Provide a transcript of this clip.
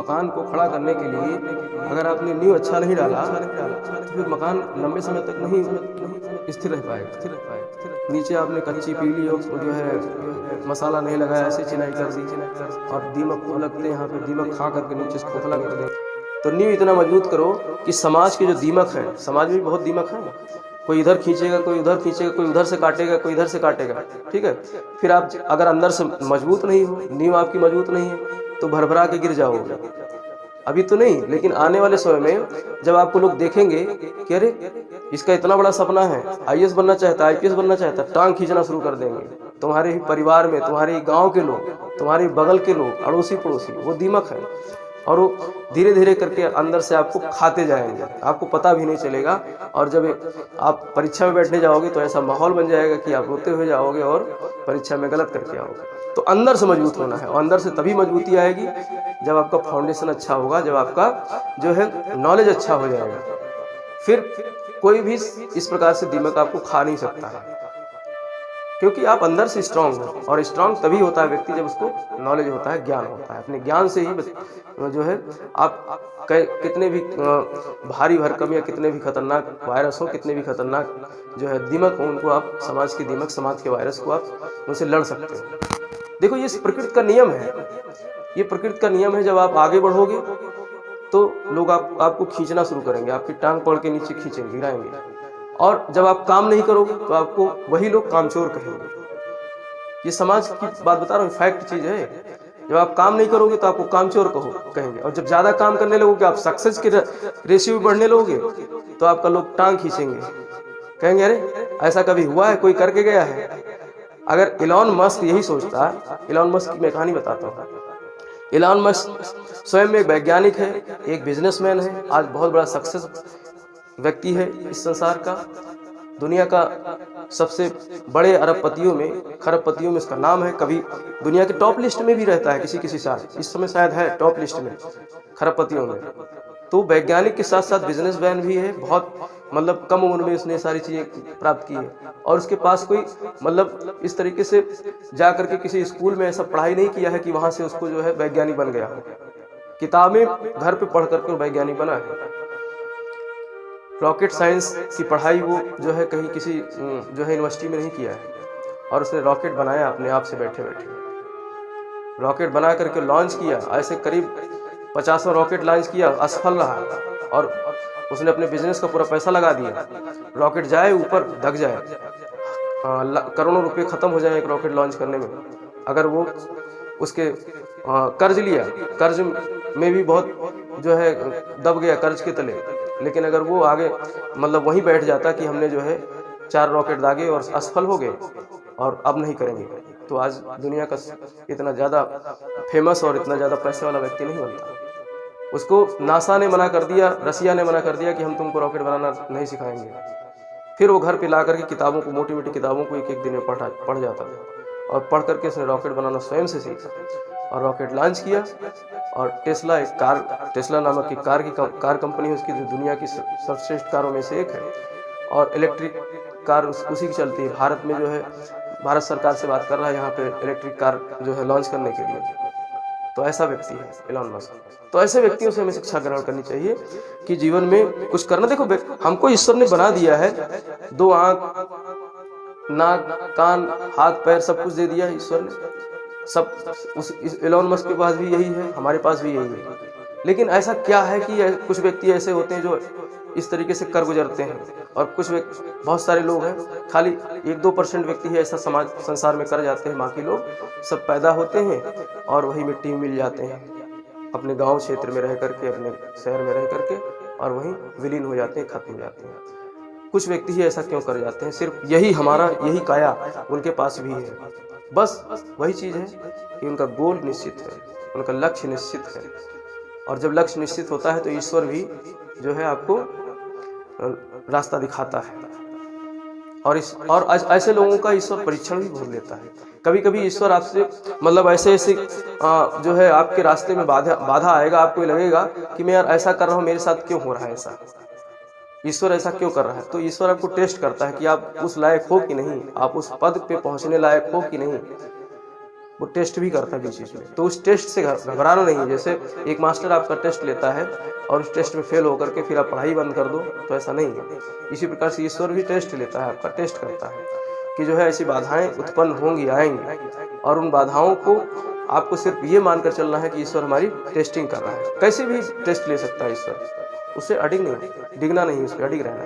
मकान को खड़ा करने के लिए अगर आपने नींव अच्छा नहीं डाला तो फिर मकान लंबे समय तक नहीं स्थिर रह पाएगा। नीचे आपने कच्ची पीली और जो है मसाला नहीं लगाया, ऐसे चिनाई कर दी और दीमक को लगते हैं यहाँ पे, दीमक खा करके नीचे से खोखला कर दे। तो नींव इतना मजबूत करो कि समाज के जो दीमक है, समाज में भी बहुत दीमक है, कोई इधर खींचेगा, कोई उधर खींचेगा, कोई उधर से काटेगा, कोई इधर से काटेगा, ठीक है। फिर आप अगर अंदर से मजबूत नहीं हो, नींव आपकी मजबूत नहीं है, तो भरभरा के गिर जाओगे। अभी तो नहीं, लेकिन आने वाले समय में जब आपको लोग देखेंगे कि अरे इसका इतना बड़ा सपना है, आईएएस बनना चाहता है, आईपीएस बनना चाहता है, टांग खींचना शुरू कर देंगे। तुम्हारे ही परिवार में, तुम्हारे ही गाँव के लोग, तुम्हारे बगल के लोग, अड़ोसी पड़ोसी, वो दीमक है और वो धीरे धीरे करके अंदर से आपको खाते जाएंगे, आपको पता भी नहीं चलेगा। और जब आप परीक्षा में बैठने जाओगे तो ऐसा माहौल बन जाएगा कि आप रोते हुए जाओगे और परीक्षा में गलत करके आओगे। तो अंदर से मजबूत होना है, और अंदर से तभी मजबूती आएगी जब आपका फाउंडेशन अच्छा होगा, जब आपका जो है नॉलेज अच्छा हो जाएगा। फिर कोई भी इस प्रकार से दीमक आपको खा नहीं सकता है, क्योंकि आप अंदर से स्ट्रांग हो। और स्ट्रांग तभी होता है व्यक्ति जब उसको नॉलेज होता है, ज्ञान होता है। अपने ज्ञान से ही जो है आप कितने भी भारी भरकम या कितने भी खतरनाक वायरस हो, कितने भी खतरनाक जो है दीमक हो, उनको आप, समाज की दीमक, समाज के वायरस को आप उनसे लड़ सकते हो। देखो ये प्रकृति का नियम है, ये प्रकृति का नियम है। जब आप आगे बढ़ोगे तो लोग आपको खींचना शुरू करेंगे, आपकी टांग पकड़ के नीचे खींचेंगे, गिराएंगे। और जब आप काम नहीं करोगे तो आपको वही लोग कामचोर कहेंगे। ये समाज की बात बता रहा हूँ, फैक्ट चीज है। जब आप काम नहीं करोगे तो आपको कामचोर कहेंगे, और जब ज्यादा काम करने लगोगे, आप सक्सेस के रेशियो में बढ़ने लगोगे, तो आपका लोग टांग खींचेंगे, कहेंगे अरे ऐसा कभी हुआ है, कोई करके गया है। अगर इलॉन मस्क यही सोचता है, इलॉन मस्क की मैं कहानी बताता हूँ। इलॉन मस्क स्वयं एक वैज्ञानिक है, एक बिजनेसमैन है, आज बहुत बड़ा सक्सेस व्यक्ति है इस संसार का। दुनिया का सबसे बड़े अरबपतियों में, खरबपतियों में इसका नाम है। कभी दुनिया के टॉप लिस्ट में भी रहता है किसी साल, इस समय शायद है टॉप लिस्ट में, खरबपतियों में। तो वैज्ञानिक के साथ साथ बिजनेसमैन भी है। बहुत मतलब कम उम्र में उसने सारी चीजें प्राप्त की है, और उसके पास कोई मतलब इस तरीके से जा करके किसी स्कूल में ऐसा पढ़ाई नहीं किया है कि वहां से उसको जो है वैज्ञानिक बन गया हो। किताबें घर पे पढ़ करके वैज्ञानिक बना है। रॉकेट साइंस की पढ़ाई वो जो है कहीं किसी जो है यूनिवर्सिटी में नहीं किया है, और उसने रॉकेट बनाया अपने आप से बैठे बैठे। रॉकेट बना करके लॉन्च किया, ऐसे करीब 50 रॉकेट लॉन्च किया, असफल रहा, और उसने अपने बिजनेस का पूरा पैसा लगा दिया। रॉकेट जाए ऊपर, दग जाए, करोड़ों रुपए खत्म हो जाए एक रॉकेट लॉन्च करने में। अगर वो उसके कर्ज लिया, कर्ज में भी बहुत जो है दब गया कर्ज के तले। लेकिन अगर वो आगे मतलब वहीं बैठ जाता कि हमने जो है 4 रॉकेट दागे और असफल हो गए और अब नहीं करेंगे, तो आज दुनिया का इतना ज़्यादा फेमस और इतना ज़्यादा पैसे वाला व्यक्ति नहीं बनता। उसको नासा ने मना कर दिया, रसिया ने मना कर दिया कि हम तुमको रॉकेट बनाना नहीं सिखाएंगे। फिर वो घर पे ला करके किताबों को, मोटी मोटी किताबों को एक एक दिन में पढ़ जाता था, और पढ़ करके उसने रॉकेट बनाना स्वयं से सीखा और रॉकेट लॉन्च किया। और टेस्ला, एक कार, टेस्ला नामक की कार कंपनी है उसकी, जो दुनिया की सर्वश्रेष्ठ कारों में से एक है, और इलेक्ट्रिक कार उसी की चलती है। भारत में जो है, भारत सरकार से बात कर रहा है यहाँ पे इलेक्ट्रिक कार जो है लॉन्च करने के लिए। तो ऐसा व्यक्ति है इलॉन मस्क। तो ऐसे व्यक्तियों से हमें शिक्षा ग्रहण करनी चाहिए कि जीवन में कुछ करना। देखो हमको ईश्वर ने बना दिया है, 2 आंख, नाक, कान, हाथ, पैर, सब कुछ दे दिया है ईश्वर ने। सब उस इलॉन मस्क के पास भी यही है, हमारे पास भी यही है। लेकिन ऐसा क्या है कि कुछ व्यक्ति ऐसे होते हैं जो इस तरीके से कर गुजरते हैं, और कुछ बहुत सारे लोग हैं, खाली 1-2% व्यक्ति है ऐसा समाज संसार में कर जाते हैं। बाकी लोग सब पैदा होते हैं और वही मिट्टी में मिल जाते हैं, अपने गांव क्षेत्र में रह करके, अपने शहर में रह करके, और वहीं विलीन हो जाते हैं, खत्म हो जाते हैं। कुछ व्यक्ति ही ऐसा क्यों कर जाते हैं? सिर्फ यही यही काया उनके पास भी है। बस वही चीज़ है कि उनका गोल निश्चित है, उनका लक्ष्य निश्चित है, और जब लक्ष्य निश्चित होता है तो ईश्वर भी जो है आपको रास्ता दिखाता है। और ऐसे लोगों का ईश्वर परीक्षण भी बहुत लेता है। कभी कभी ईश्वर आपसे मतलब ऐसे जो है आपके रास्ते में बाधा आएगा, आपको लगेगा कि मैं यार ऐसा कर रहा हूँ, मेरे साथ क्यों हो रहा है ऐसा, ईश्वर ऐसा क्यों कर रहा है। तो ईश्वर आपको टेस्ट करता है कि आप उस लायक हो कि नहीं, आप उस पद पे पहुंचने लायक हो कि नहीं। वो टेस्ट भी करता है बीच बीच में। तो उस टेस्ट से घबराना नहीं है। जैसे एक मास्टर आपका टेस्ट लेता है और उस टेस्ट में फेल होकर के फिर आप पढ़ाई बंद कर दो, तो ऐसा नहीं है। इसी प्रकार से ईश्वर भी टेस्ट लेता है, आपका टेस्ट करता है कि जो है ऐसी बाधाएं उत्पन्न होंगी, आएंगी, और उन बाधाओं को आपको सिर्फ ये मानकर चलना है कि ईश्वर हमारी टेस्टिंग कर रहा है। कैसे भी टेस्ट ले सकता है ईश्वर, उससे अडिग नहीं, डिगना नहीं, उस पर अडिग रहना।